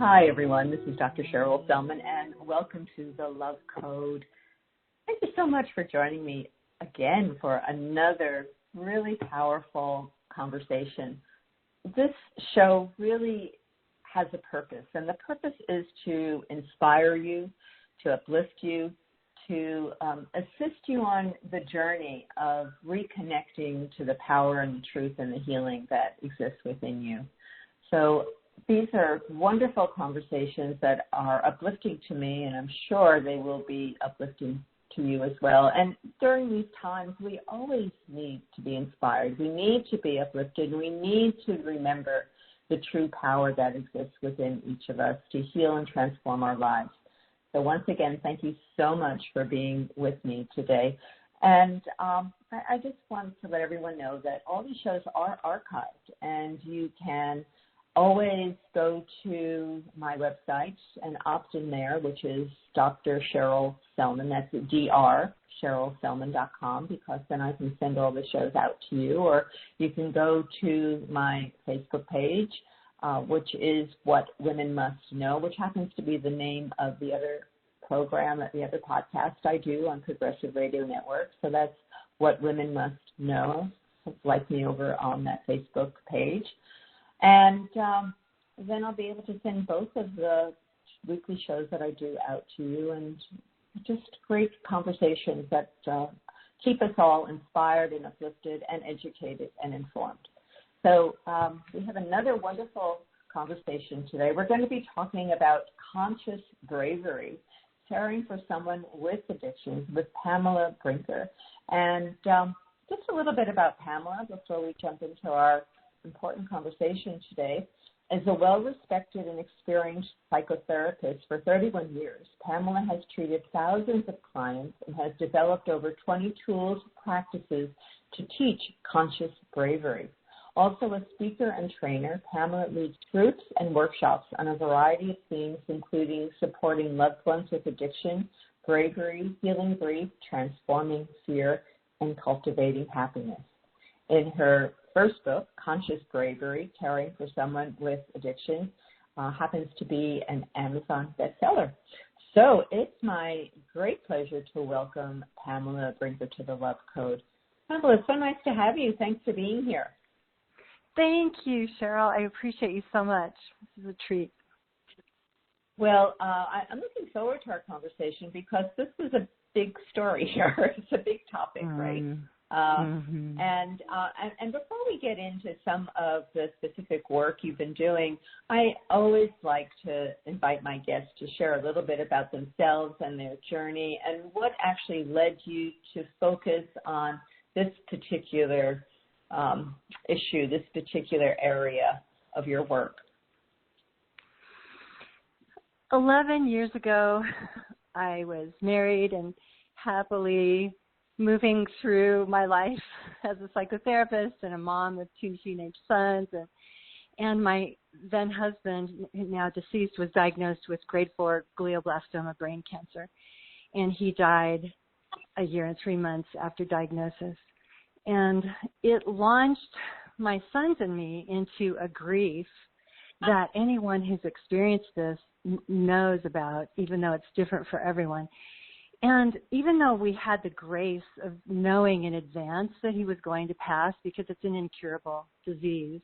Hi, everyone. This is Dr. Sherrill Sellman, and welcome to the Love Code. Thank you so much for joining me again for another really powerful conversation. This show really has a purpose, and the purpose is to inspire you, to uplift you, to assist you on the journey of reconnecting to the power and the truth and the healing that exists within you. So these are wonderful conversations that are uplifting to me, and I'm sure they will be uplifting to you as well. And during these times, we always need to be inspired. We need to be uplifted. We need to remember the true power that exists within each of us to heal and transform our lives. So once again, thank you so much for being with me today. And I just want to let everyone know that all these shows are archived, and you can always go to my website and opt in there, which is Dr. Sherrill Sellman. That's sherrillsellman.com, because then I can send all the shows out to you. Or you can go to my Facebook page, which is What Women Must Know, which happens to be the name of the other program, the other podcast I do on Progressive Radio Network. So that's What Women Must Know. Like me over on that Facebook page. And then I'll be able to send both of the weekly shows that I do out to you, and just great conversations that keep us all inspired and uplifted and educated and informed. So we have another wonderful conversation today. We're going to be talking about conscious bravery, caring for someone with addictions, with Pamela Brinker. And just a little bit about Pamela before we jump into our important conversation today. As a well-respected and experienced psychotherapist for 31 years, Pamela has treated thousands of clients and has developed over 20 tools and practices to teach conscious bravery. Also a speaker and trainer, Pamela leads groups and workshops on a variety of themes, including supporting loved ones with addiction, bravery, healing grief, transforming fear, and cultivating happiness. In her first book, Conscious Bravery, Caring for Someone with Addiction, happens to be an Amazon bestseller. So it's my great pleasure to welcome Pamela Brinker to the Love Code. Pamela, it's so nice to have you. Thanks for being here. Thank you, Sherrill. I appreciate you so much. This is a treat. Well, I'm looking forward to our conversation because this is a big story here. It's a big topic, right? And before we get into some of the specific work you've been doing, I always like to invite my guests to share a little bit about themselves and their journey and what actually led you to focus on this particular issue, this particular area of your work. 11 years ago, I was married and happily moving through my life as a psychotherapist and a mom with 2 teenage sons. And my then husband, now deceased, was diagnosed with grade 4 glioblastoma brain cancer. And he died a year and 3 months after diagnosis. And it launched my sons and me into a grief that anyone who's experienced this knows about, even though it's different for everyone. And even though we had the grace of knowing in advance that he was going to pass because it's an incurable disease,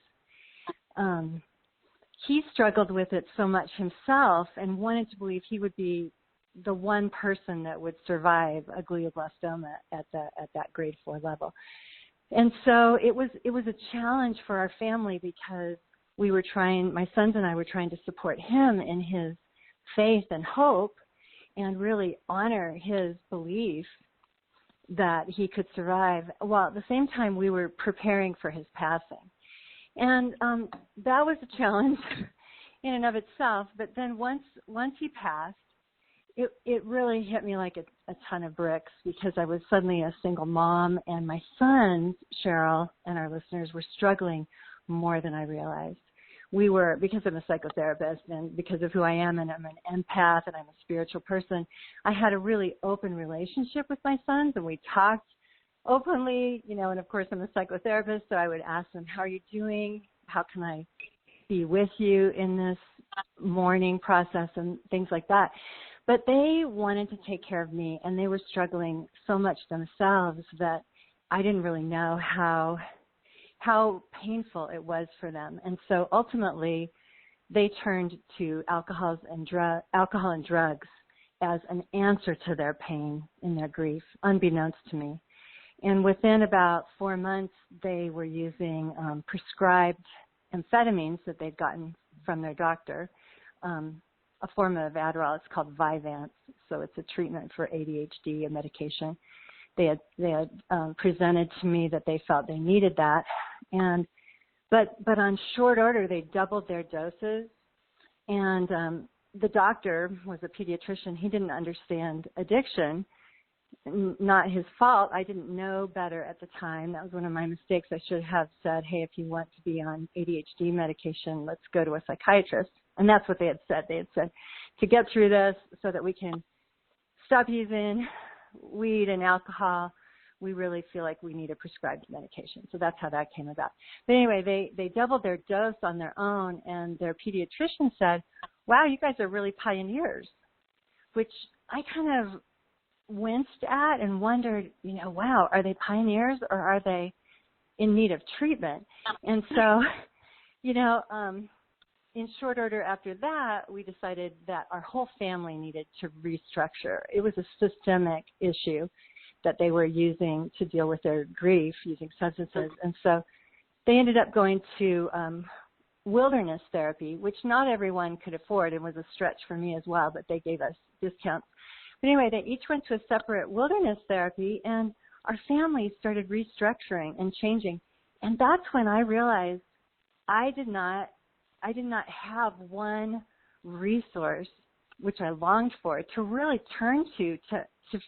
he struggled with it so much himself and wanted to believe he would be the one person that would survive a glioblastoma at that grade 4 level. And so it was a challenge for our family because my sons and I were trying to support him in his faith and hope and really honor his belief that he could survive, while at the same time we were preparing for his passing. And that was a challenge in and of itself. But then once he passed, it really hit me like a ton of bricks because I was suddenly a single mom, and my sons, Sherrill, and our listeners were struggling more than I realized. We were, because I'm a psychotherapist and because of who I am, and I'm an empath and I'm a spiritual person, I had a really open relationship with my sons, and we talked openly, and of course I'm a psychotherapist, so I would ask them, how are you doing? How can I be with you in this mourning process and things like that. But they wanted to take care of me, and they were struggling so much themselves that I didn't really know how painful it was for them. And so ultimately, they turned to alcohol and drugs as an answer to their pain and their grief, unbeknownst to me. And within about 4 months, they were using prescribed amphetamines that they'd gotten from their doctor, a form of Adderall. It's called Vyvanse, so it's a treatment for ADHD, a medication. They had presented to me that they felt they needed that, but on short order they doubled their doses, and the doctor was a pediatrician. He didn't understand addiction. Not his fault. I didn't know better at the time. That was one of my mistakes. I should have said, hey, if you want to be on ADHD medication, let's go to a psychiatrist. And that's what they had said. They had said, to get through this so that we can stop using weed and alcohol, we really feel like we need a prescribed medication. So that's how that came about. But anyway, they doubled their dose on their own, and their pediatrician said, wow, you guys are really pioneers, which I kind of winced at and wondered, wow, are they pioneers or are they in need of treatment? And so, in short order after that, we decided that our whole family needed to restructure. It was a systemic issue that they were using to deal with their grief, using substances. And so they ended up going to wilderness therapy, which not everyone could afford. It was a stretch for me as well, but they gave us discounts. But anyway, they each went to a separate wilderness therapy, and our family started restructuring and changing. And that's when I realized I did not have one resource, which I longed for, to really turn to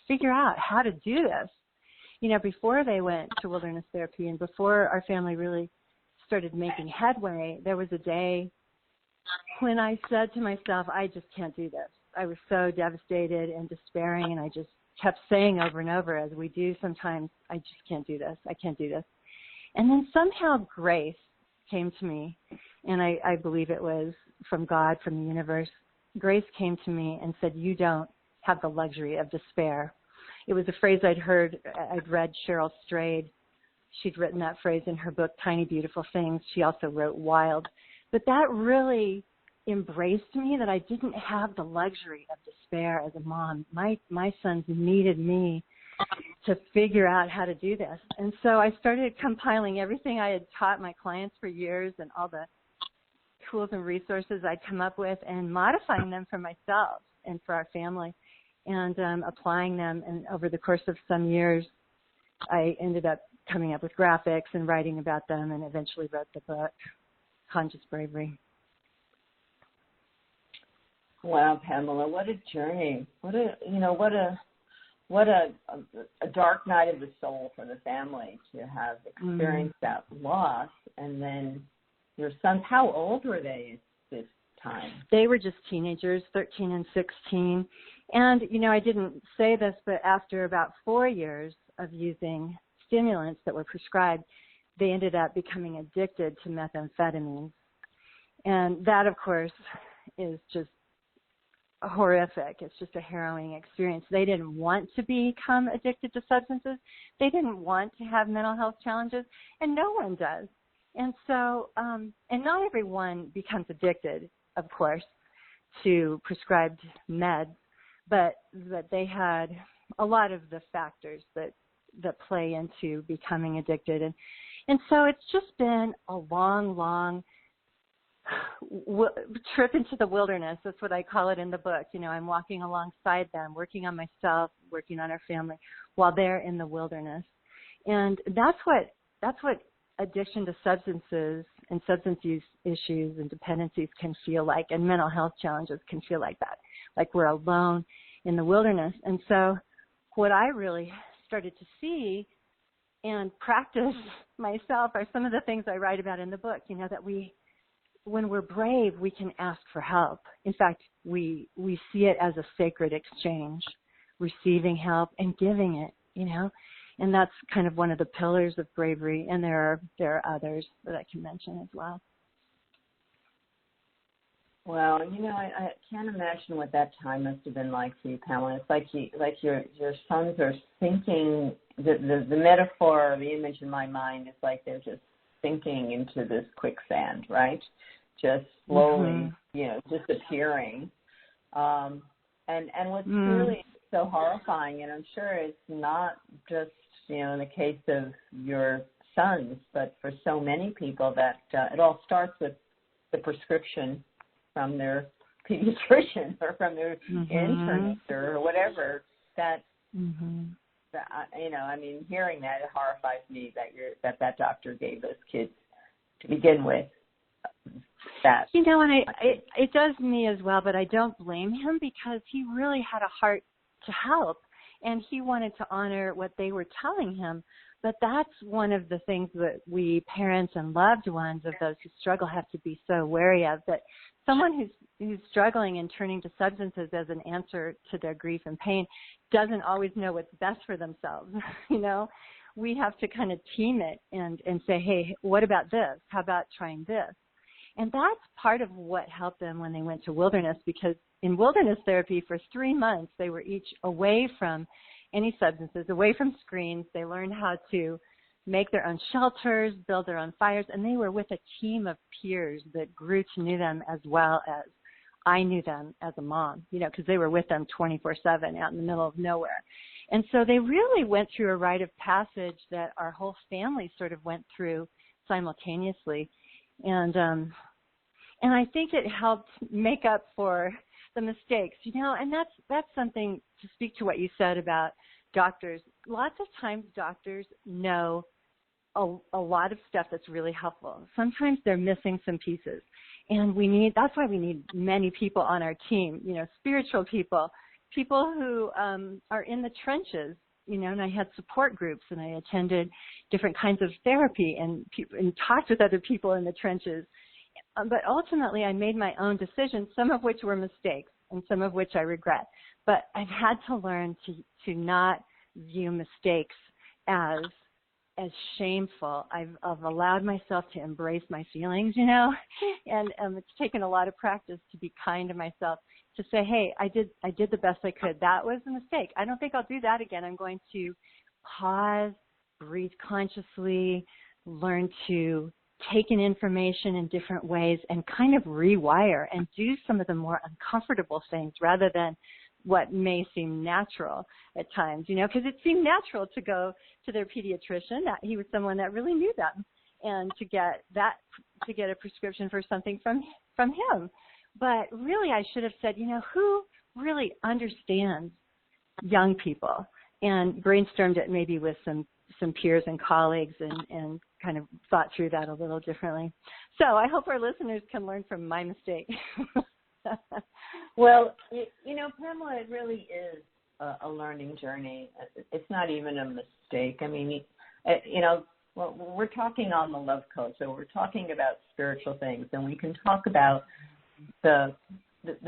figure out how to do this. Before they went to wilderness therapy and before our family really started making headway, there was a day when I said to myself, I just can't do this. I was so devastated and despairing, and I just kept saying over and over, as we do sometimes, I just can't do this. I can't do this. And then somehow grace came to me, and I believe it was from God, from the universe. Grace came to me and said, you don't have the luxury of despair. It was a phrase I'd read Sherrill Sellman. She'd written that phrase in her book, Tiny Beautiful Things. She also wrote Wild. But that really embraced me, that I didn't have the luxury of despair as a mom. My sons needed me to figure out how to do this. And so I started compiling everything I had taught my clients for years and all the tools and resources I'd come up with and modifying them for myself and for our family and applying them. And over the course of some years, I ended up coming up with graphics and writing about them and eventually wrote the book, Conscious Bravery. Wow, Pamela, what a journey! What a dark night of the soul for the family to have experienced that loss. And then your sons, how old were they at this time? They were just teenagers, 13 and 16. And I didn't say this, but after about 4 years of using stimulants that were prescribed, they ended up becoming addicted to methamphetamines. And that, of course, is just horrific. It's just a harrowing experience. They didn't want to become addicted to substances. They didn't want to have mental health challenges, and no one does. And so, and not everyone becomes addicted, of course, to prescribed meds, but they had a lot of the factors that play into becoming addicted. And so it's just been a long trip into the wilderness. That's what I call it in the book. I'm walking alongside them, working on myself, working on our family while they're in the wilderness. And that's what addiction to substances and substance use issues and dependencies can feel like, and mental health challenges can feel like that, like we're alone in the wilderness. And so what I really started to see and practice myself are some of the things I write about in the book, that when we're brave, we can ask for help. In fact, we see it as a sacred exchange, receiving help and giving it, and that's kind of one of the pillars of bravery. And there are others that I can mention as well. Well, I can't imagine what that time must have been like for you, Pamela. It's like your sons are sinking. The metaphor, the image in my mind is like they're just sinking into this quicksand, right? Just slowly, disappearing. And what's really so horrifying, and I'm sure it's not just in the case of your sons, but for so many people that it all starts with the prescription from their pediatrician or from their internist or whatever. That hearing that, it horrifies me that doctor gave those kids to begin with. That and it does me as well, but I don't blame him because he really had a heart to help, and he wanted to honor what they were telling him. But that's one of the things that we parents and loved ones of those who struggle have to be so wary of, that someone who's struggling and turning to substances as an answer to their grief and pain doesn't always know what's best for themselves. We have to kind of team it and say, hey, what about this? How about trying this? And that's part of what helped them when they went to wilderness, because in wilderness therapy for 3 months, they were each away from any substances, away from screens. They learned how to make their own shelters, build their own fires, and they were with a team of peers that grew to know them as well as I knew them as a mom, because they were with them 24/7 out in the middle of nowhere. And so they really went through a rite of passage that our whole family sort of went through simultaneously. And I think it helped make up for the mistakes, and that's something to speak to what you said about doctors. Lots of times doctors know a lot of stuff that's really helpful. Sometimes they're missing some pieces, and that's why we need many people on our team, spiritual people who are in the trenches, and I had support groups, and I attended different kinds of therapy and talked with other people in the trenches. But ultimately, I made my own decisions, some of which were mistakes and some of which I regret. But I've had to learn to not view mistakes as shameful. I've allowed myself to embrace my feelings, and it's taken a lot of practice to be kind to myself, to say, hey, I did the best I could. That was a mistake. I don't think I'll do that again. I'm going to pause, breathe consciously, learn to take in information in different ways and kind of rewire and do some of the more uncomfortable things rather than what may seem natural at times, because it seemed natural to go to their pediatrician, that he was someone that really knew them, and to get a prescription for something from him. But really I should have said, who really understands young people, and brainstormed it maybe with some peers and colleagues and kind of thought through that a little differently. So I hope our listeners can learn from my mistake. Well, Pamela, it really is a learning journey. It's not even a mistake. I mean, we're talking on the Love Code, so we're talking about spiritual things, and we can talk about the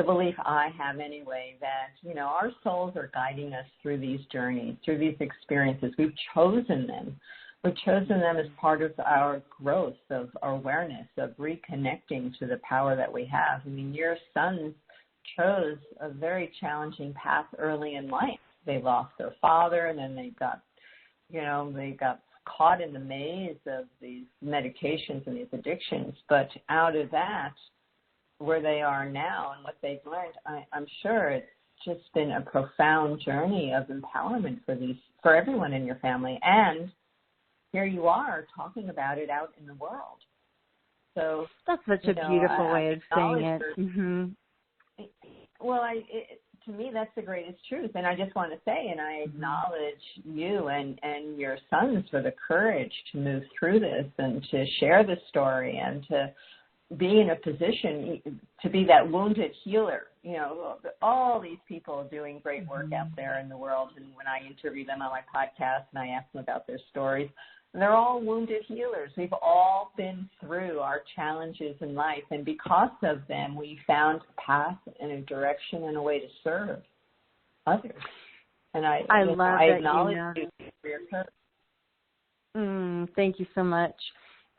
belief I have anyway that, our souls are guiding us through these journeys, through these experiences. We've chosen them. We've chosen them as part of our growth, of our awareness, of reconnecting to the power that we have. I mean, your sons chose a very challenging path early in life. They lost their father, and then they got caught in the maze of these medications and these addictions. But out of that, where they are now and what they've learned, I'm sure it's just been a profound journey of empowerment for everyone in your family. And here you are talking about it out in the world. So that's such a beautiful way of saying it. Well, to me, that's the greatest truth. And I just want to say, and I acknowledge you and your sons for the courage to move through this and to share the story and to be in a position to be that wounded healer. All these people doing great work out there in the world. And when I interview them on my podcast and I ask them about their stories, they're all wounded healers. We've all been through our challenges in life. And because of them, we found a path and a direction and a way to serve others. And I acknowledge you for your courage. Thank you so much.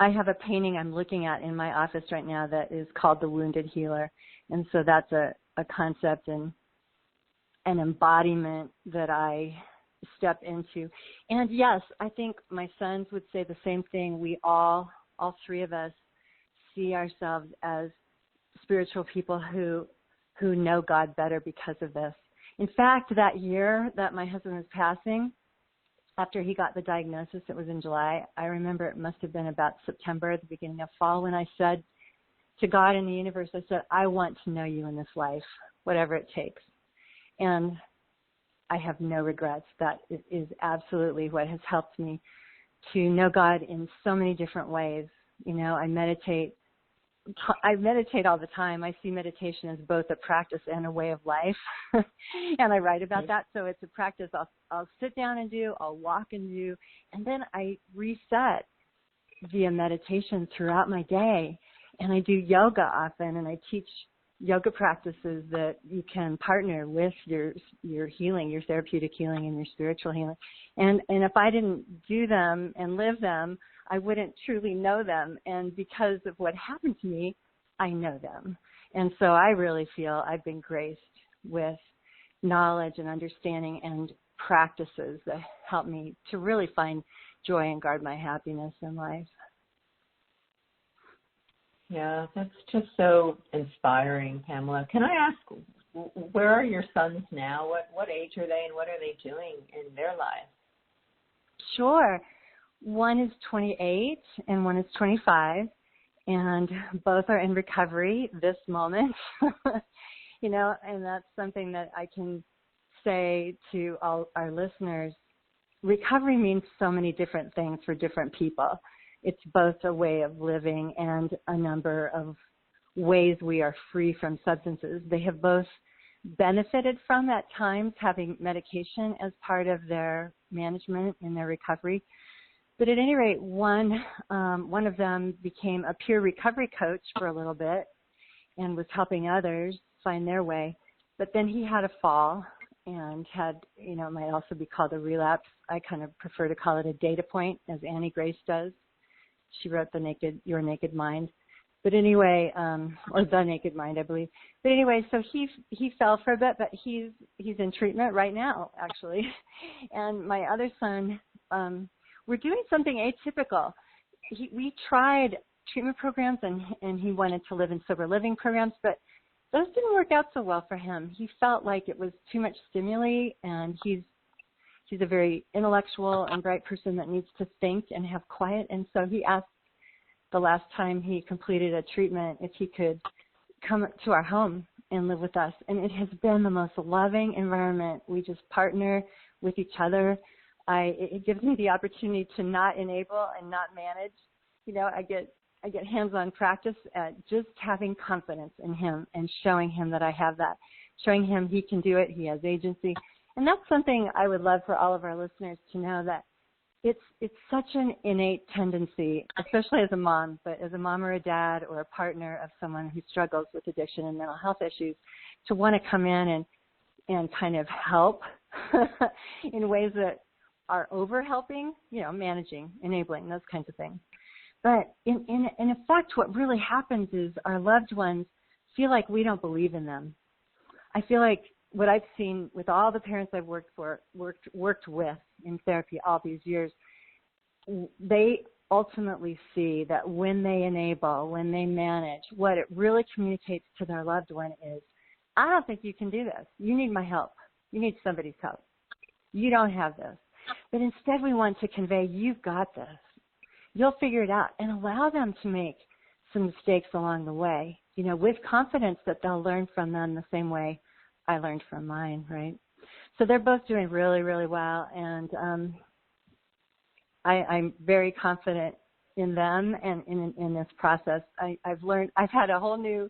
I have a painting I'm looking at in my office right now that is called The Wounded Healer. And so that's a concept and an embodiment that I step into. And yes, I think my sons would say the same thing. We all three of us, see ourselves as spiritual people who know God better because of this. In fact, that year that my husband was passing, after he got the diagnosis, it was in July. I remember it must have been about September, the beginning of fall, when I said to God and the universe, I said, I want to know you in this life, whatever it takes. And I have no regrets. That is absolutely what has helped me to know God in so many different ways. You know, I meditate all the time. I see meditation as both a practice and a way of life. And I write about that. So it's a practice I'll sit down and do, I'll walk and do, and then I reset via meditation throughout my day. And I do yoga often, and I teach yoga practices that you can partner with your healing, your therapeutic healing and your spiritual healing. And if I didn't do them and live them, I wouldn't truly know them. And because of what happened to me, I know them. And so I really feel I've been graced with knowledge and understanding and practices that help me to really find joy and guard my happiness in life. Yeah, that's just so inspiring, Pamela. Can I ask, where are your sons now? What age are they, and what are they doing in their lives? Sure. One is 28 and one is 25, and both are in recovery this moment. You know, and that's something that I can say to all our listeners. Recovery means so many different things for different people. It's both a way of living and a number of ways we are free from substances. They have both benefited from at times having medication as part of their management in their recovery. But at any rate, one of them became a peer recovery coach for a little bit and was helping others find their way. But then he had a fall and had, you know, it might also be called a relapse. I kind of prefer to call it a data point, as Annie Grace does. She wrote Your Naked Mind. But anyway, or The Naked Mind, I believe. But anyway, so he fell for a bit, but he's in treatment right now, actually. And my other son, we're doing something atypical. We tried treatment programs, and he wanted to live in sober living programs, but those didn't work out so well for him. He felt like it was too much stimuli, and he's a very intellectual and bright person that needs to think and have quiet. And so he asked the last time he completed a treatment if he could come to our home and live with us. And it has been the most loving environment. We just partner with each other. It gives me the opportunity to not enable and not manage. You know, I get hands-on practice at just having confidence in him and showing him that I have that, showing him he can do it, he has agency. And that's something I would love for all of our listeners to know, that it's such an innate tendency, especially as a mom, but as a mom or a dad or a partner of someone who struggles with addiction and mental health issues, to want to come in and kind of help in ways that are over-helping, you know, managing, enabling, those kinds of things. But in effect, what really happens is our loved ones feel like we don't believe in them. I feel like what I've seen with all the parents I've worked with in therapy all these years, they ultimately see that when they enable, when they manage, what it really communicates to their loved one is, I don't think you can do this. You need my help. You need somebody's help. You don't have this. But instead we want to convey, you've got this. You'll figure it out, and allow them to make some mistakes along the way, you know, with confidence that they'll learn from them the same way I learned from mine, right? So they're both doing really, really well, and I'm very confident in them and in this process. I've had a whole new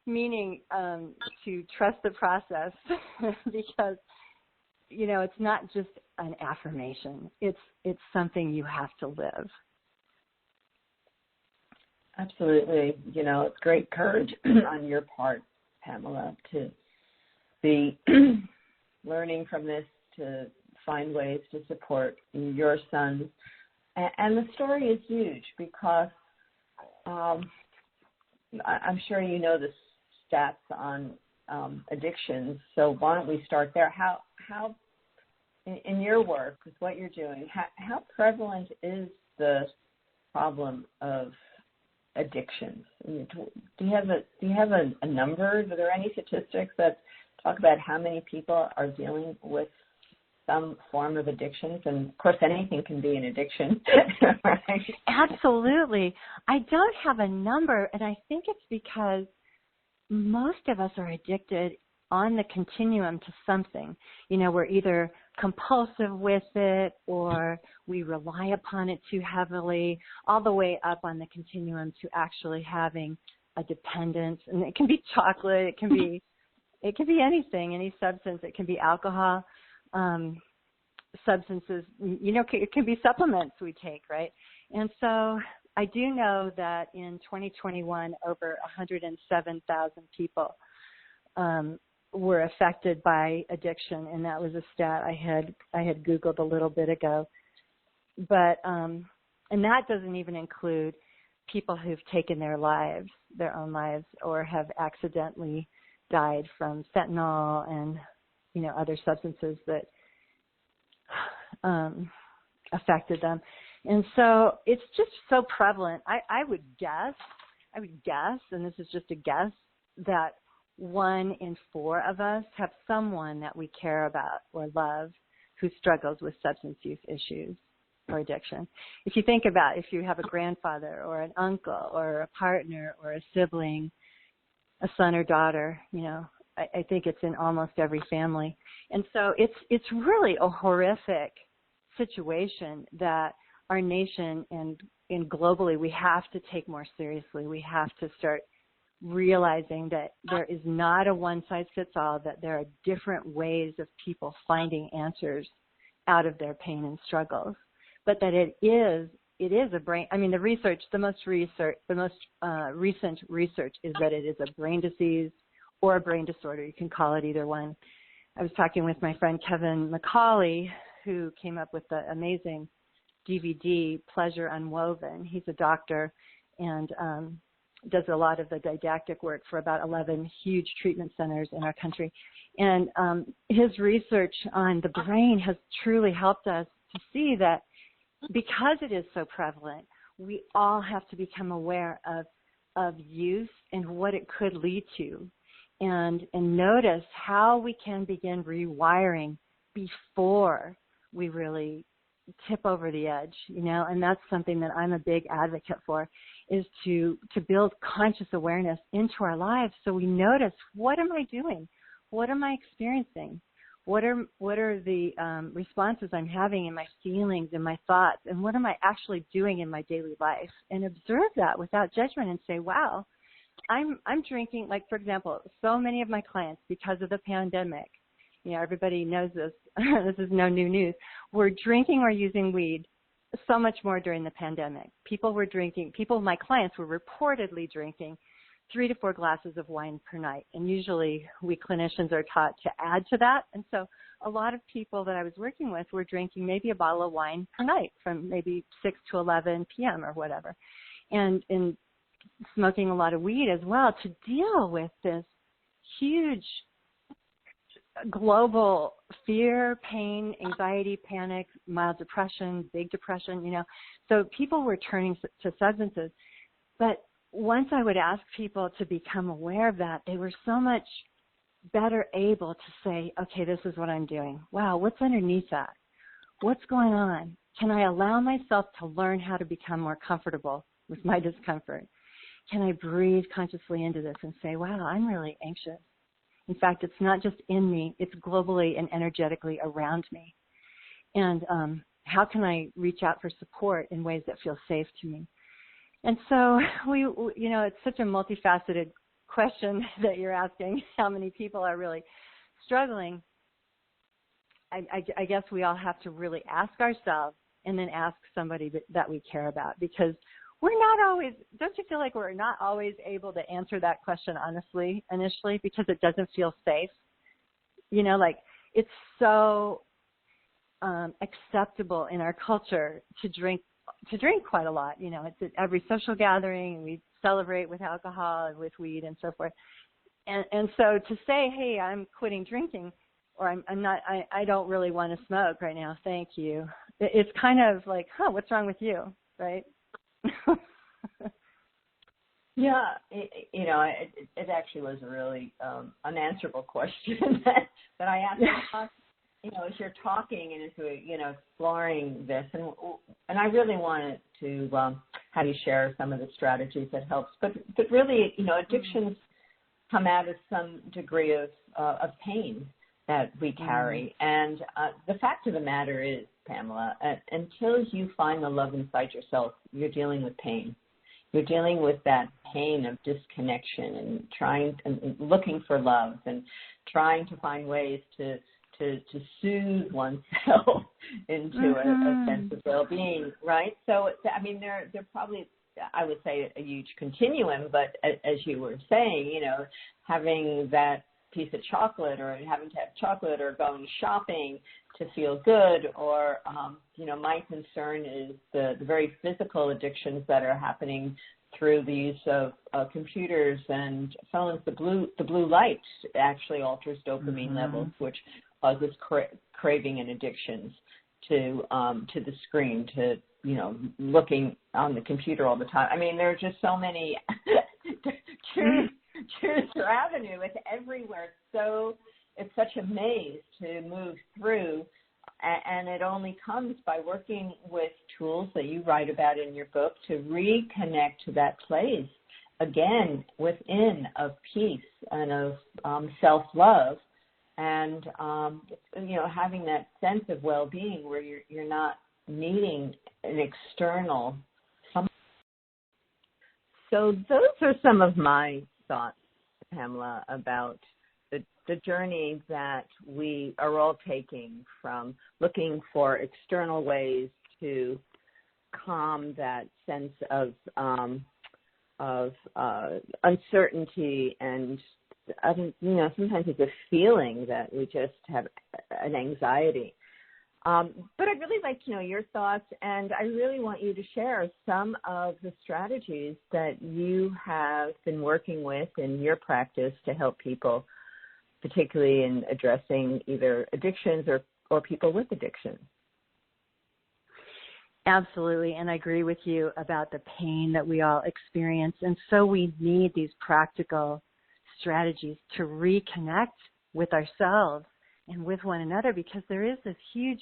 meaning to trust the process because, you know, it's not just an affirmation. It's something you have to live. Absolutely. You know, it's great courage on your part, Pamela, to be learning from this, to find ways to support your sons And the story is huge because I'm sure you know the stats on addictions. So why don't we start there? How in your work, with what you're doing, how prevalent is the problem of addictions? I mean, do you have a number? Are there any statistics that talk about how many people are dealing with some form of addictions? And of course, anything can be an addiction, right? Absolutely. I don't have a number, and I think it's because most of us are addicted on the continuum to something. You know, we're either compulsive with it or we rely upon it too heavily, all the way up on the continuum to actually having a dependence. And it can be chocolate, it can be anything, any substance. It can be alcohol, substances, you know, it can be supplements we take, right? And so I do know that in 2021, over 107,000 people were affected by addiction, and that was a stat I had Googled a little bit ago. But and that doesn't even include people who've taken their own lives, or have accidentally died from fentanyl and, you know, other substances that affected them. And so it's just so prevalent. I would guess, and this is just a guess, that 1 in 4 of us have someone that we care about or love who struggles with substance use issues or addiction. If you think about if you have a grandfather or an uncle or a partner or a sibling, a son or daughter, you know, I think it's in almost every family. And so it's really a horrific situation that our nation and globally we have to take more seriously. We have to start realizing that there is not a one-size-fits-all, that there are different ways of people finding answers out of their pain and struggles, but that it is a brain. I mean, the most recent research is that it is a brain disease or a brain disorder. You can call it either one. I was talking with my friend Kevin McCauley, who came up with the amazing DVD, Pleasure Unwoven. He's a doctor and does a lot of the didactic work for about 11 huge treatment centers in our country. And his research on the brain has truly helped us to see that because it is so prevalent, we all have to become aware of use and what it could lead to, and notice how we can begin rewiring before we really tip over the edge, you know. And that's something that I'm a big advocate for, is to build conscious awareness into our lives so we notice, what am I doing? What am I experiencing? What are the responses I'm having in my feelings and my thoughts, and what am I actually doing in my daily life? And observe that without judgment and say, wow, I'm drinking, like, for example, so many of my clients, because of the pandemic, you know, everybody knows this, this is no new news, were drinking or using weed so much more during the pandemic. My clients were reportedly drinking 3 to 4 glasses of wine per night. And usually we clinicians are taught to add to that. And so a lot of people that I was working with were drinking maybe a bottle of wine per night from maybe 6 to 11 p.m. or whatever. And smoking a lot of weed as well, to deal with this huge global fear, pain, anxiety, panic, mild depression, big depression, you know. So people were turning to substances. But once I would ask people to become aware of that, they were so much better able to say, okay, this is what I'm doing. Wow, what's underneath that? What's going on? Can I allow myself to learn how to become more comfortable with my discomfort? Can I breathe consciously into this and say, wow, I'm really anxious. In fact, it's not just in me, it's globally and energetically around me. And how can I reach out for support in ways that feel safe to me? And so you know, it's such a multifaceted question that you're asking, how many people are really struggling. I guess we all have to really ask ourselves and then ask somebody that we care about, because we're not always, don't you feel like we're not always able to answer that question honestly initially, because it doesn't feel safe? You know, like, it's so acceptable in our culture to drink to drink quite a lot. You know, it's at every social gathering. We celebrate with alcohol and with weed and so forth. And so to say, hey, I'm quitting drinking, or I don't really want to smoke right now, thank you. It's kind of like, what's wrong with you, right? Yeah, it actually was a really unanswerable question that I asked. As you're talking and as we're, exploring this, and I really wanted to have you share some of the strategies that helps. But really, addictions come out of some degree of pain that we carry. And the fact of the matter is, Pamela, until you find the love inside yourself, you're dealing with pain. You're dealing with that pain of disconnection and looking for love and trying to find ways to soothe oneself into a sense of well-being, right? So, they're probably, I would say, a huge continuum, but as you were saying, having that piece of chocolate or having to have chocolate or going shopping to feel good or, my concern is the very physical addictions that are happening through the use of computers and phones. The blue light actually alters dopamine levels, which causes craving and addictions to the screen, to, looking on the computer all the time. There are just so many choose your avenue. It's everywhere. So it's such a maze to move through. And it only comes by working with tools that you write about in your book to reconnect to that place, again, within of peace and of self-love and, having that sense of well-being where you're not needing an external. So those are some of my thoughts, Pamela, about the journey that we are all taking from looking for external ways to calm that sense of uncertainty and, sometimes it's a feeling that we just have an anxiety. But I'd really like to know your thoughts, and I really want you to share some of the strategies that you have been working with in your practice to help people, particularly in addressing either addictions or people with addiction. Absolutely, and I agree with you about the pain that we all experience. And so we need these practical strategies to reconnect with ourselves and with one another, because there is this huge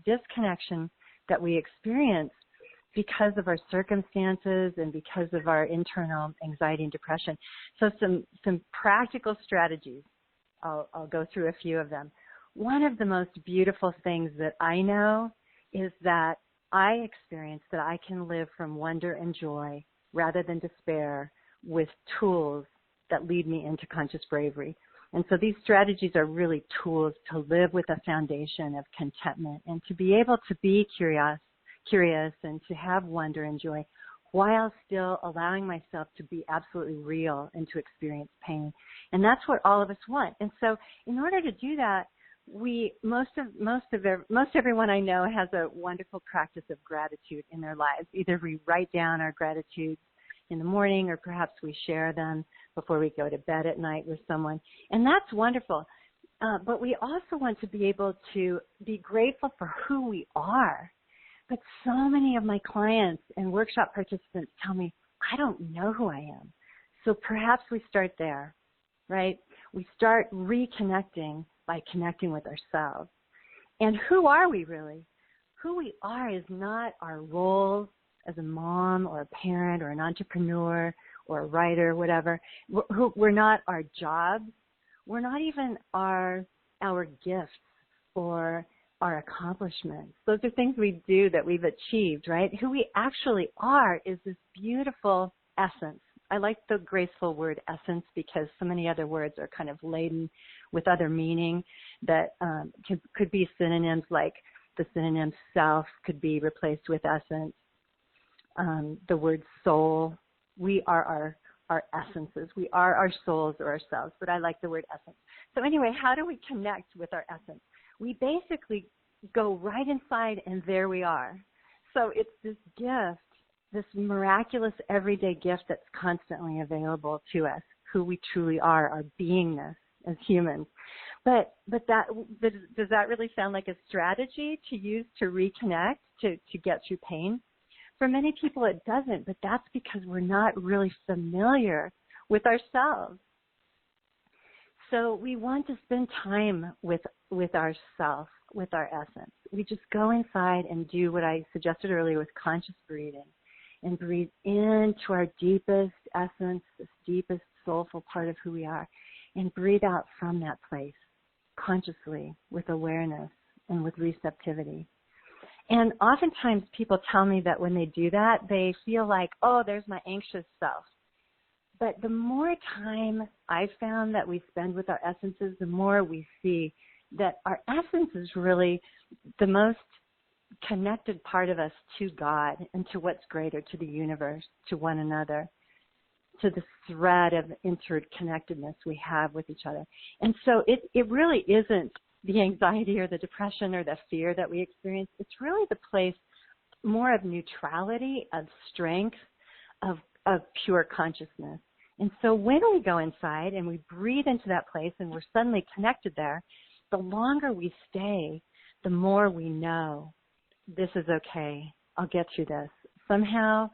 disconnection that we experience because of our circumstances and because of our internal anxiety and depression. So some practical strategies. I'll go through a few of them. One of the most beautiful things that I know is that I experience that I can live from wonder and joy rather than despair with tools that lead me into conscious bravery. And so these strategies are really tools to live with a foundation of contentment and to be able to be curious and to have wonder and joy while still allowing myself to be absolutely real and to experience pain. And that's what all of us want. And so in order to do that, most everyone I know has a wonderful practice of gratitude in their lives. Either we write down our gratitudes in the morning, or perhaps we share them before we go to bed at night with someone. And that's wonderful. But we also want to be able to be grateful for who we are. But so many of my clients and workshop participants tell me, I don't know who I am. So perhaps we start there, right? We start reconnecting by connecting with ourselves. And who are we really? Who we are is not our roles as a mom or a parent or an entrepreneur or a writer, whatever. We're not our jobs. We're not even our gifts or our accomplishments. Those are things we do that we've achieved, right? Who we actually are is this beautiful essence. I like the graceful word essence because so many other words are kind of laden with other meaning that could be synonyms, like the synonym self could be replaced with essence. The word soul, we are our essences. We are our souls or ourselves, but I like the word essence. So anyway, how do we connect with our essence? We basically go right inside and there we are. So it's this gift, this miraculous everyday gift that's constantly available to us, who we truly are, our beingness as humans. But does that really sound like a strategy to use to reconnect, to get through pain? For many people it doesn't, but that's because we're not really familiar with ourselves. So we want to spend time with ourself, with our essence. We just go inside and do what I suggested earlier with conscious breathing, and breathe into our deepest essence, this deepest soulful part of who we are, and breathe out from that place consciously, with awareness and with receptivity. And oftentimes people tell me that when they do that, they feel like, oh, there's my anxious self. But the more time I've found that we spend with our essences, the more we see that our essence is really the most connected part of us to God and to what's greater, to the universe, to one another, to the thread of interconnectedness we have with each other. And so it really isn't the anxiety or the depression or the fear that we experience. It's really the place more of neutrality, of strength, of pure consciousness. And so when we go inside and we breathe into that place and we're suddenly connected there, the longer we stay, the more we know this is okay. I'll get through this. Somehow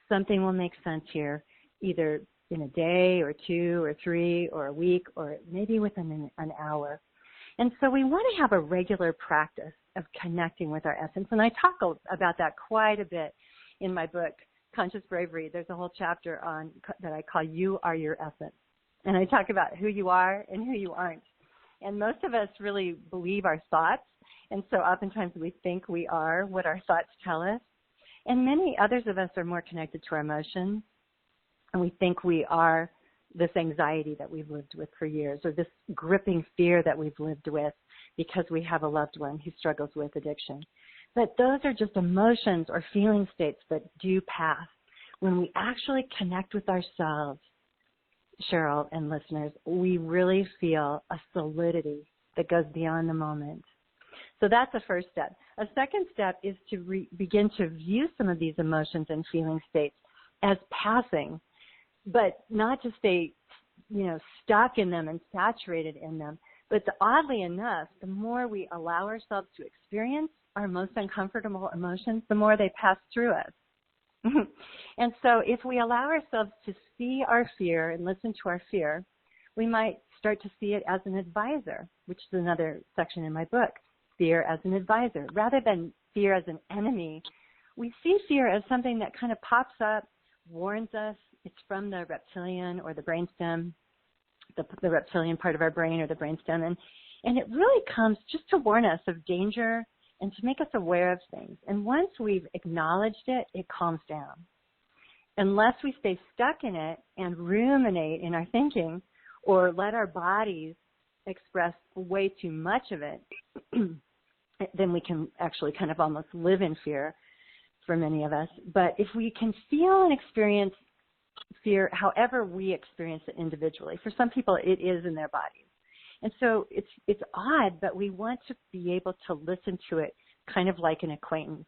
something will make sense here, either in a day or 2 or 3 or a week or maybe within an hour. And so we want to have a regular practice of connecting with our essence. And I talk about that quite a bit in my book, Conscious Bravery. There's a whole chapter on that I call You Are Your Essence. And I talk about who you are and who you aren't. And most of us really believe our thoughts. And so oftentimes we think we are what our thoughts tell us. And many others of us are more connected to our emotions. And we think we are this anxiety that we've lived with for years, or this gripping fear that we've lived with because we have a loved one who struggles with addiction. But those are just emotions or feeling states that do pass. When we actually connect with ourselves, Sherrill and listeners, we really feel a solidity that goes beyond the moment. So that's the first step. A second step is to begin to view some of these emotions and feeling states as passing, but not to stay, stuck in them and saturated in them. But oddly enough, the more we allow ourselves to experience our most uncomfortable emotions, the more they pass through us. And so if we allow ourselves to see our fear and listen to our fear, we might start to see it as an advisor, which is another section in my book, fear as an advisor. Rather than fear as an enemy, we see fear as something that kind of pops up, warns us. It's from the reptilian or the brainstem, the reptilian part of our brain or the brainstem. And it really comes just to warn us of danger and to make us aware of things. And once we've acknowledged it, it calms down. Unless we stay stuck in it and ruminate in our thinking or let our bodies express way too much of it, then we can actually kind of almost live in fear for many of us. But if we can feel and experience fear however we experience it individually, for some people it is in their bodies. And so it's odd, but we want to be able to listen to it kind of like an acquaintance,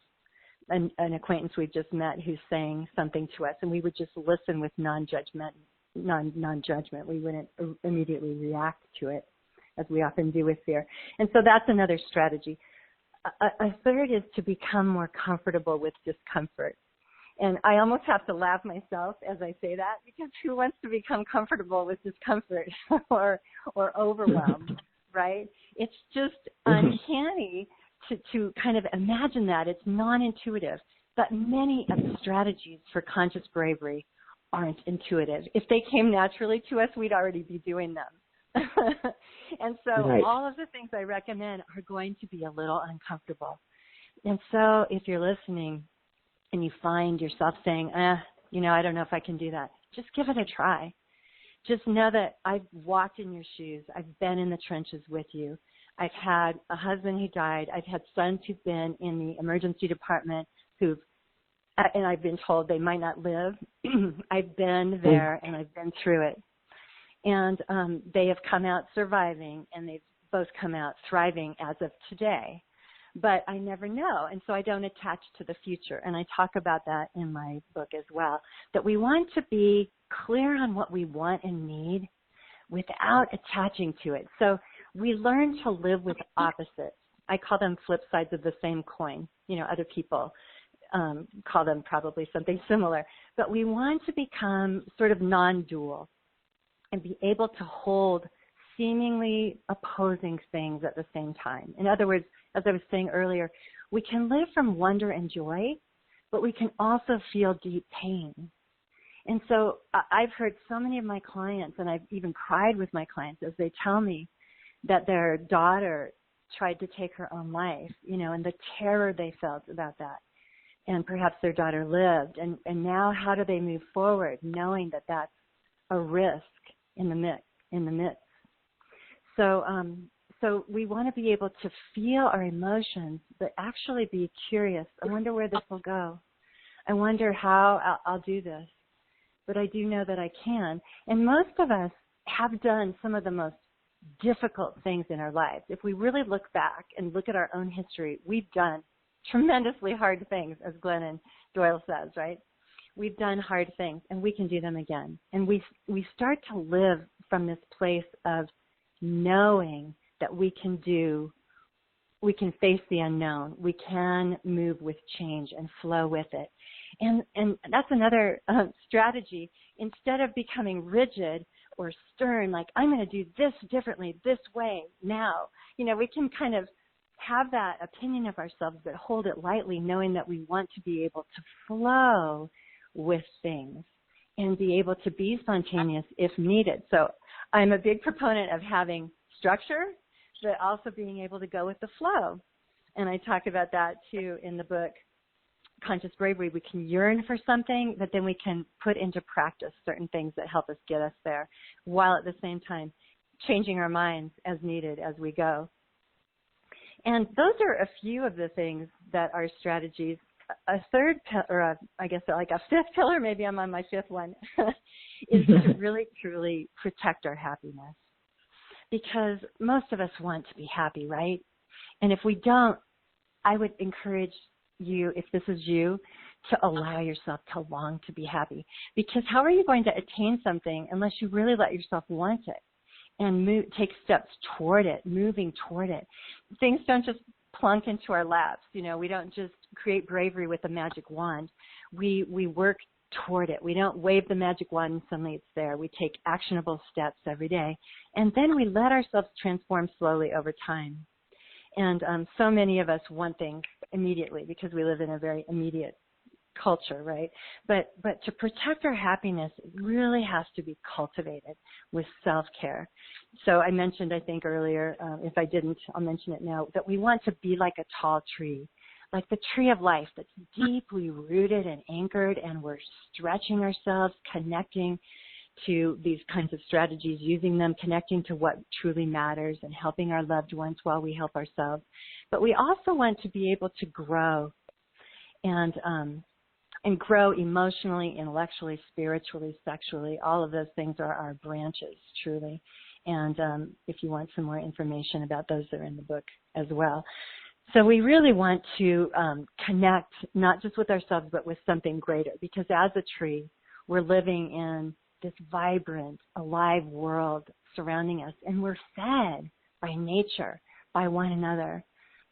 an acquaintance we've just met who's saying something to us, and we would just listen with non-judgment. We wouldn't immediately react to it, as we often do with fear. And so that's another strategy. A third is to become more comfortable with discomfort. And I almost have to laugh myself as I say that, because who wants to become comfortable with discomfort or overwhelmed, right? It's just uncanny to kind of imagine that. It's non-intuitive. But many of the strategies for conscious bravery aren't intuitive. If they came naturally to us, we'd already be doing them. And so Right. all of the things I recommend are going to be a little uncomfortable. And so if you're listening and you find yourself saying, I don't know if I can do that, just give it a try. Just know that I've walked in your shoes. I've been in the trenches with you. I've had a husband who died. I've had sons who've been in the emergency department and I've been told they might not live. I've been there and I've been through it. And they have come out surviving, and they've both come out thriving as of today. but I never know. And so I don't attach to the future. And I talk about that in my book as well, that we want to be clear on what we want and need without attaching to it. So we learn to live with opposites. I call them flip sides of the same coin. You know, other people call them probably something similar. But we want to become sort of non-dual and be able to hold seemingly opposing things at the same time. In other words, as I was saying earlier, we can live from wonder and joy, but we can also feel deep pain. And so I've heard so many of my clients, and I've even cried with my clients as they tell me that their daughter tried to take her own life, you know, and the terror they felt about that. And perhaps their daughter lived. And now how do they move forward knowing that that's a risk in the midst? So we want to be able to feel our emotions, but actually be curious. I wonder where this will go. I wonder how I'll do this. But I do know that I can. And most of us have done some of the most difficult things in our lives. If we really look back and look at our own history, we've done tremendously hard things, as Glennon Doyle says, right? We've done hard things, and we can do them again. And we start to live from this place of knowing that we can face the unknown. We can move with change and flow with it. And that's another strategy. Instead of becoming rigid or stern, like, I'm going to do this differently, this way, now, you know, we can kind of have that opinion of ourselves, but hold it lightly, knowing that we want to be able to flow with things and be able to be spontaneous if needed. So I'm a big proponent of having structure, but also being able to go with the flow. And I talk about that too in the book, Conscious Bravery. We can yearn for something, but then we can put into practice certain things that help us get us there, while at the same time changing our minds as needed as we go. And those are a few of the things that are strategies. A third, or I guess like a fifth pillar, maybe I'm on my fifth one, is to really, truly protect our happiness. Because most of us want to be happy, right? And if we don't, I would encourage you, if this is you, to allow yourself to long to be happy. Because how are you going to attain something unless you really let yourself want it and take steps toward it, moving toward it? Things don't just plunk into our laps. You know, we don't just create bravery with a magic wand. We work toward it. We don't wave the magic wand and suddenly it's there. We take actionable steps every day. And then we let ourselves transform slowly over time. And so many of us want things immediately because we live in a very immediate culture, right? But to protect our happiness, it really has to be cultivated with self-care. So I mentioned, I think earlier, if I didn't, I'll mention it now, that we want to be like a tall tree, like the tree of life that's deeply rooted and anchored, and we're stretching ourselves, connecting to these kinds of strategies, using them, connecting to what truly matters and helping our loved ones while we help ourselves. But we also want to be able to grow and grow emotionally, intellectually, spiritually, sexually. All of those things are our branches, truly. And if you want some more information about those, they're in the book as well. So we really want to connect not just with ourselves, but with something greater, because as a tree, we're living in this vibrant, alive world surrounding us, and we're fed by nature, by one another,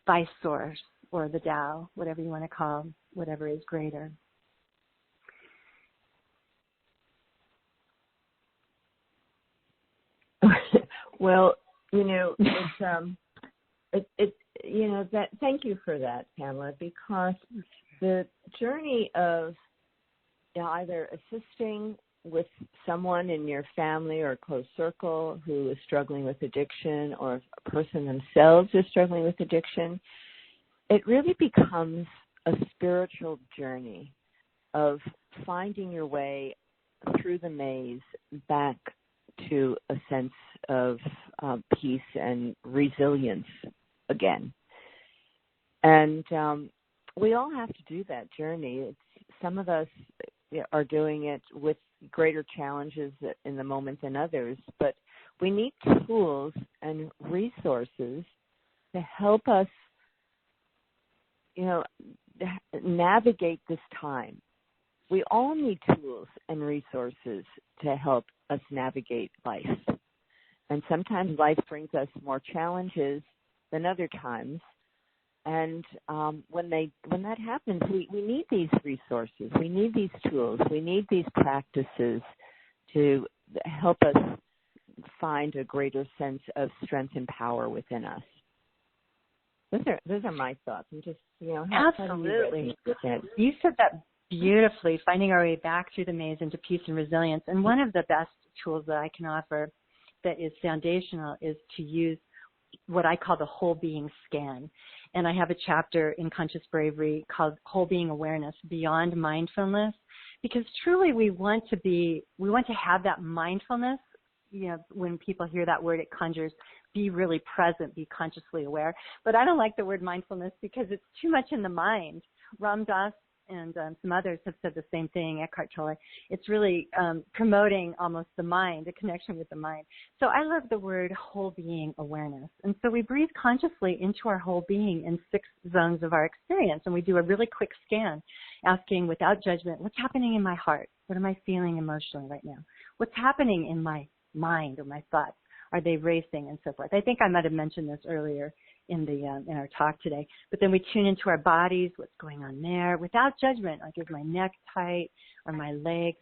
by Source or the Tao, whatever you want to call whatever is greater. Well, you know, thank you for that, Pamela, because the journey of either assisting with someone in your family or close circle who is struggling with addiction, or a person themselves is struggling with addiction, it really becomes a spiritual journey of finding your way through the maze back to a sense of peace and resilience again. And we all have to do that journey. Some of us are doing it with greater challenges in the moment than others, but we need tools and resources to help us navigate this time. We all need tools and resources to help us navigate life. And sometimes life brings us more challenges than other times. And when that happens, we need these resources. We need these tools. We need these practices to help us find a greater sense of strength and power within us. Those are my thoughts. I'm just, Absolutely. You said that beautifully, finding our way back through the maze into peace and resilience. And one of the best tools that I can offer that is foundational is to use what I call the whole being scan. And I have a chapter in Conscious Bravery called Whole Being Awareness Beyond Mindfulness, because truly we want to have that mindfulness. When people hear that word, it conjures be really present, be consciously aware. But I don't like the word mindfulness because it's too much in the mind. Ram Dass and some others have said the same thing, Eckhart Tolle. It's really promoting almost the mind, a connection with the mind. So I love the word whole being awareness. And so we breathe consciously into our whole being in 6 zones of our experience. And we do a really quick scan, asking without judgment, what's happening in my heart? What am I feeling emotionally right now? What's happening in my mind or my thoughts? Are they racing and so forth? I think I might have mentioned this earlier in our talk today. But then we tune into our bodies, what's going on there, without judgment. Like, is my neck tight or my legs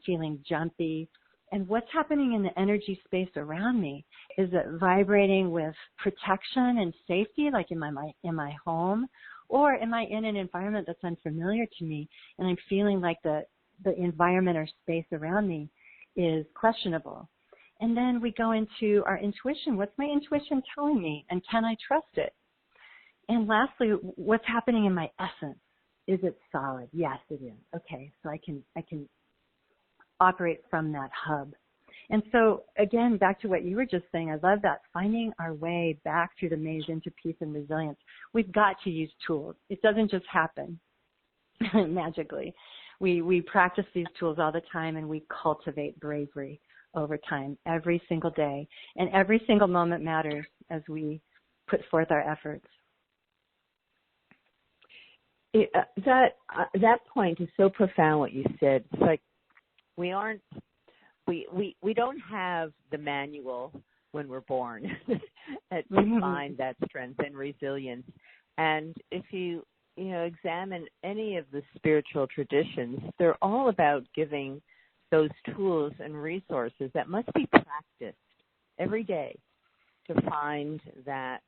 feeling jumpy? And what's happening in the energy space around me? Is it vibrating with protection and safety, like in my home? Or am I in an environment that's unfamiliar to me and I'm feeling like the environment or space around me is questionable? And then we go into our intuition. What's my intuition telling me? And can I trust it? And lastly, what's happening in my essence? Is it solid? Yes, it is. Okay, so I can operate from that hub. And so, again, back to what you were just saying, I love that, finding our way back through the maze into peace and resilience. We've got to use tools. It doesn't just happen magically. We practice these tools all the time, and we cultivate bravery over time, every single day. And every single moment matters as we put forth our efforts. That point is so profound, what you said. It's like we don't have the manual when we're born to find that strength and resilience. And if you examine any of the spiritual traditions, they're all about giving those tools and resources that must be practiced every day to find that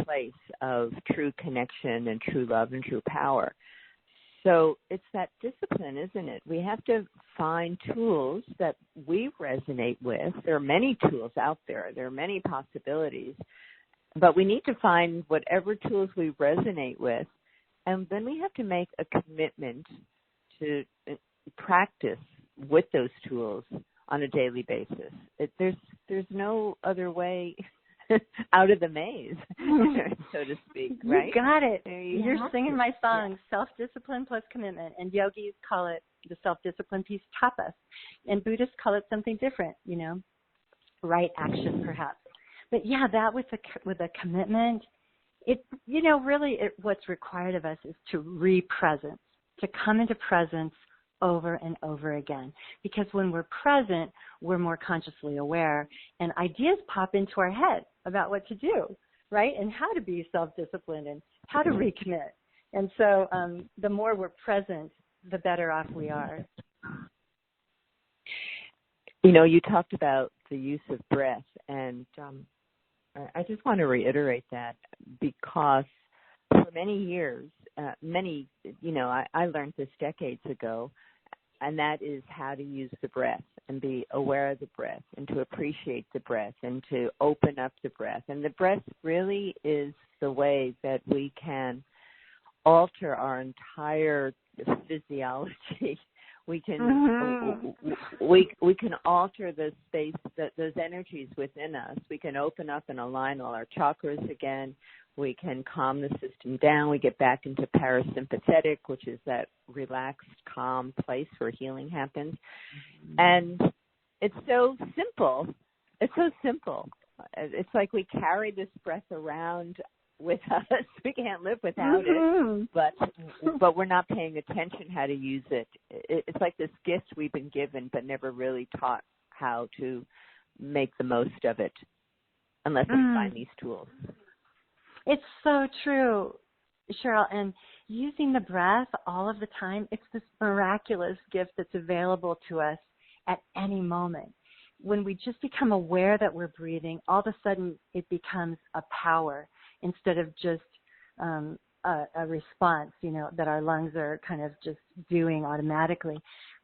place of true connection and true love and true power. So it's that discipline, isn't it? We have to find tools that we resonate with. There are many tools out there. There are many possibilities. But we need to find whatever tools we resonate with, and then we have to make a commitment to practice with those tools on a daily basis. There's no other way out of the maze, so to speak, right? You got it. You're singing my song, self-discipline plus commitment, and yogis call it the self-discipline piece, tapas, and Buddhists call it something different, right action perhaps. But yeah, that with a commitment, what's required of us is to re-presence, to come into presence over and over again. Because when we're present, we're more consciously aware, and ideas pop into our head about what to do, right? And how to be self-disciplined and how to recommit. And so the more we're present, the better off we are. You talked about the use of breath, and I just want to reiterate that because for many years, I learned this decades ago, and that is how to use the breath and be aware of the breath and to appreciate the breath and to open up the breath. And the breath really is the way that we can alter our entire physiology. We can we can alter the space, those energies within us. We can open up and align all our chakras again. We can calm the system down. We get back into parasympathetic, which is that relaxed, calm place where healing happens. And it's so simple. It's so simple. It's like we carry this breath around with us. We can't live without it, but we're not paying attention how to use it. It's like this gift we've been given, but never really taught how to make the most of it unless we find these tools. It's so true, Sherrill. And using the breath all of the time, it's this miraculous gift that's available to us at any moment. When we just become aware that we're breathing, all of a sudden it becomes a power instead of just a response, that our lungs are kind of just doing automatically.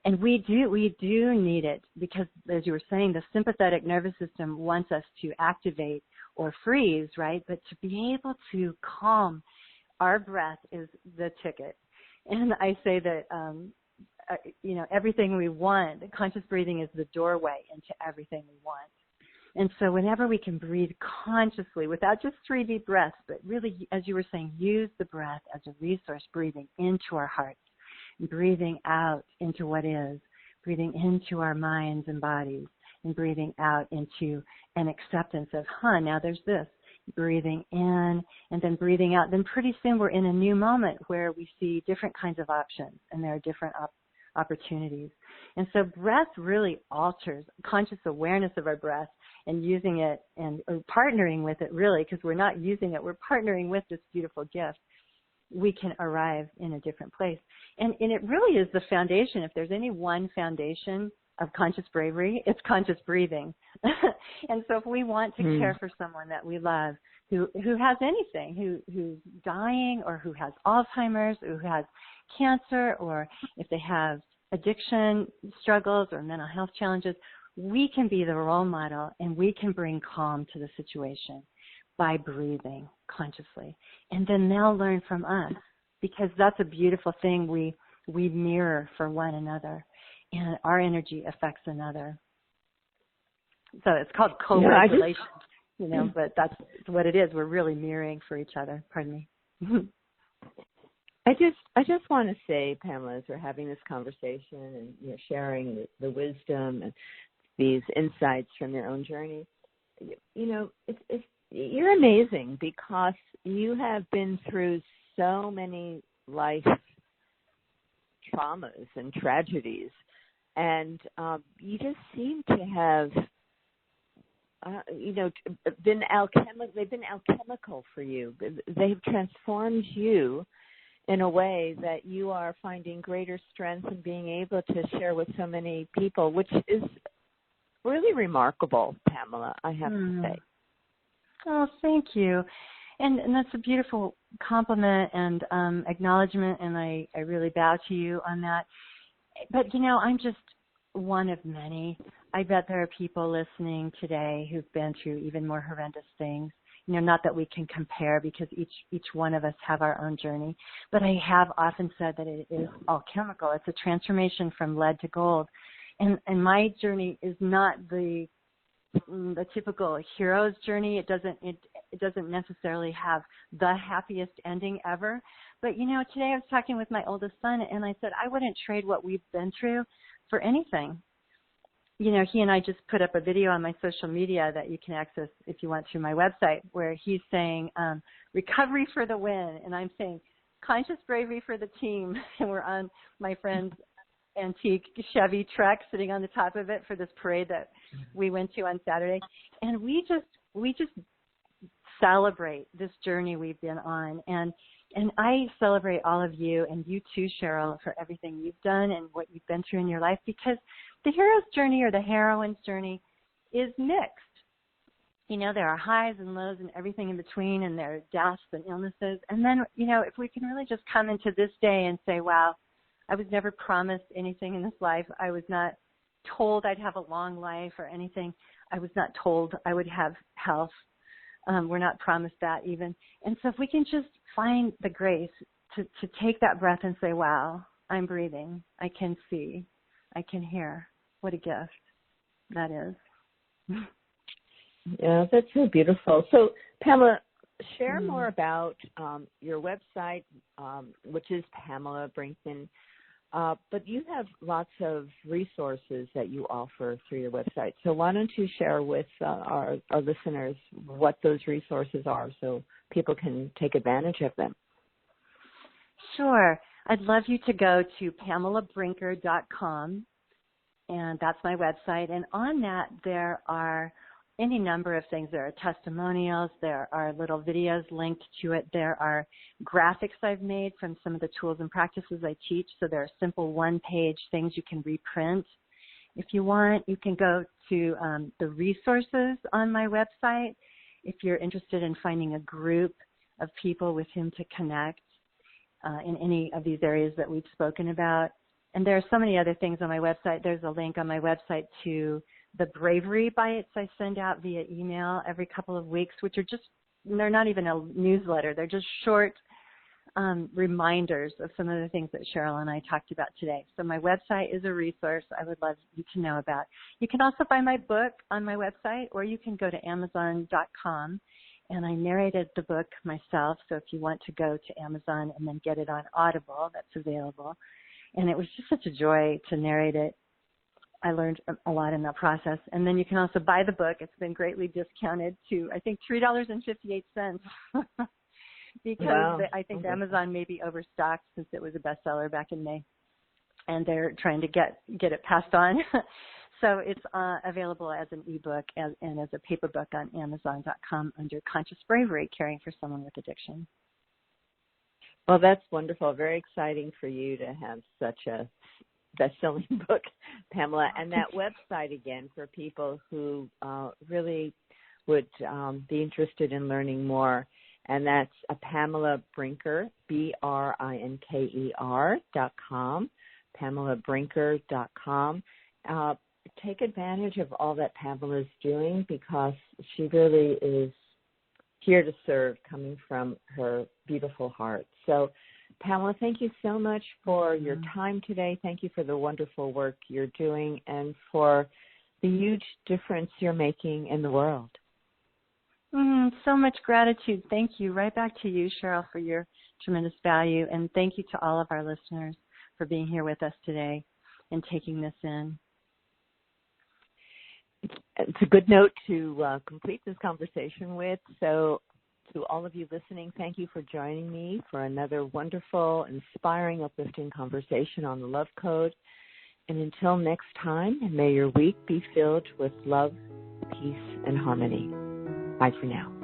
And we do need it because, as you were saying, the sympathetic nervous system wants us to activate or freeze, right? But to be able to calm, our breath is the ticket. And I say that, everything we want, conscious breathing is the doorway into everything we want. And so whenever we can breathe consciously without just 3 deep breaths, but really, as you were saying, use the breath as a resource, breathing into our hearts, breathing out into what is, breathing into our minds and bodies, and breathing out into an acceptance of, now there's this, breathing in and then breathing out. Then pretty soon we're in a new moment where we see different kinds of options and there are different opportunities. And so breath really alters conscious awareness of our breath and using it and partnering with it, really, because we're not using it, we're partnering with this beautiful gift. We can arrive in a different place. And it really is the foundation. If there's any one foundation of conscious bravery, it's conscious breathing. And so if we want to care for someone that we love, who has anything, who's dying or who has Alzheimer's, who has cancer, or if they have addiction struggles or mental health challenges, we can be the role model and we can bring calm to the situation by breathing consciously. And then they'll learn from us, because that's a beautiful thing. We mirror for one another, and our energy affects another. So it's called co-regulation, but that's what it is. We're really mirroring for each other. Pardon me. I just want to say, Pamela, as we're having this conversation and sharing the wisdom and these insights from your own journey, you're amazing, because you have been through so many life traumas and tragedies, and you just seem to have, been they've been alchemical for you. They've transformed you in a way that you are finding greater strength in being able to share with so many people, which is really remarkable, Pamela, I have to say. Oh, thank you. And that's a beautiful compliment and acknowledgement, and I really bow to you on that. But, I'm just one of many. I bet there are people listening today who've been through even more horrendous things. Not that we can compare, because each one of us have our own journey. But I have often said that it is alchemical. It's a transformation from lead to gold. And my journey is not the typical hero's journey. It doesn't necessarily have the happiest ending ever. But today I was talking with my oldest son, and I said I wouldn't trade what we've been through for anything. He and I just put up a video on my social media that you can access if you want through my website, where he's saying recovery for the win, and I'm saying conscious bravery for the team. And we're on my friend's antique Chevy truck, sitting on the top of it for this parade that we went to on Saturday. And we just celebrate this journey we've been on. And I celebrate all of you, and you too, Sherrill, for everything you've done and what you've been through in your life, because the hero's journey or the heroine's journey is mixed. There are highs and lows and everything in between, and there are deaths and illnesses. And then, if we can really just come into this day and say, wow, I was never promised anything in this life. I was not told I'd have a long life or anything. I was not told I would have health. We're not promised that even. And so if we can just find the grace to take that breath and say, wow, I'm breathing. I can see. I can hear. What a gift that is. Yeah, that's so beautiful. So, Pamela, share more about your website, which is Pamela Brinker. But you have lots of resources that you offer through your website. So why don't you share with our listeners what those resources are so people can take advantage of them? Sure. I'd love you to go to PamelaBrinker.com, and that's my website. And on that, there are any number of things. There are testimonials. There are little videos linked to it. There are graphics I've made from some of the tools and practices I teach. So there are simple one-page things you can reprint. If you want, you can go to the resources on my website if you're interested in finding a group of people with whom to connect in any of these areas that we've spoken about. And there are so many other things on my website. There's a link on my website to the bravery bites I send out via email every couple of weeks, which are they're not even a newsletter. They're just short reminders of some of the things that Sherrill and I talked about today. So my website is a resource I would love you to know about. You can also buy my book on my website, or you can go to Amazon.com, and I narrated the book myself. So if you want to go to Amazon and then get it on Audible, that's available. And it was just such a joy to narrate it. I learned a lot in that process. And then you can also buy the book. It's been greatly discounted to, I think, $3.58 because wow. I think Amazon may be overstocked since it was a bestseller back in May. And they're trying to get it passed on. So it's available as an ebook and as a paper book on Amazon.com under Conscious Bravery, Caring for Someone with Addiction. Well, that's wonderful. Very exciting for you to have such a best-selling book, Pamela. And that website, again, for people who really would be interested in learning more, and that's Pamela Brinker, BRINKER.com, PamelaBrinker.com. Take advantage of all that Pamela is doing because she really is here to serve, coming from her beautiful heart. So, Pamela, thank you so much for your time today. Thank you for the wonderful work you're doing and for the huge difference you're making in the world. So much gratitude. Thank you. Right back to you, Sherrill, for your tremendous value. And thank you to all of our listeners for being here with us today and taking this in. It's a good note to complete this conversation with. So to all of you listening, thank you for joining me for another wonderful, inspiring, uplifting conversation on the Love Code. And until next time, may your week be filled with love, peace, and harmony. Bye for now.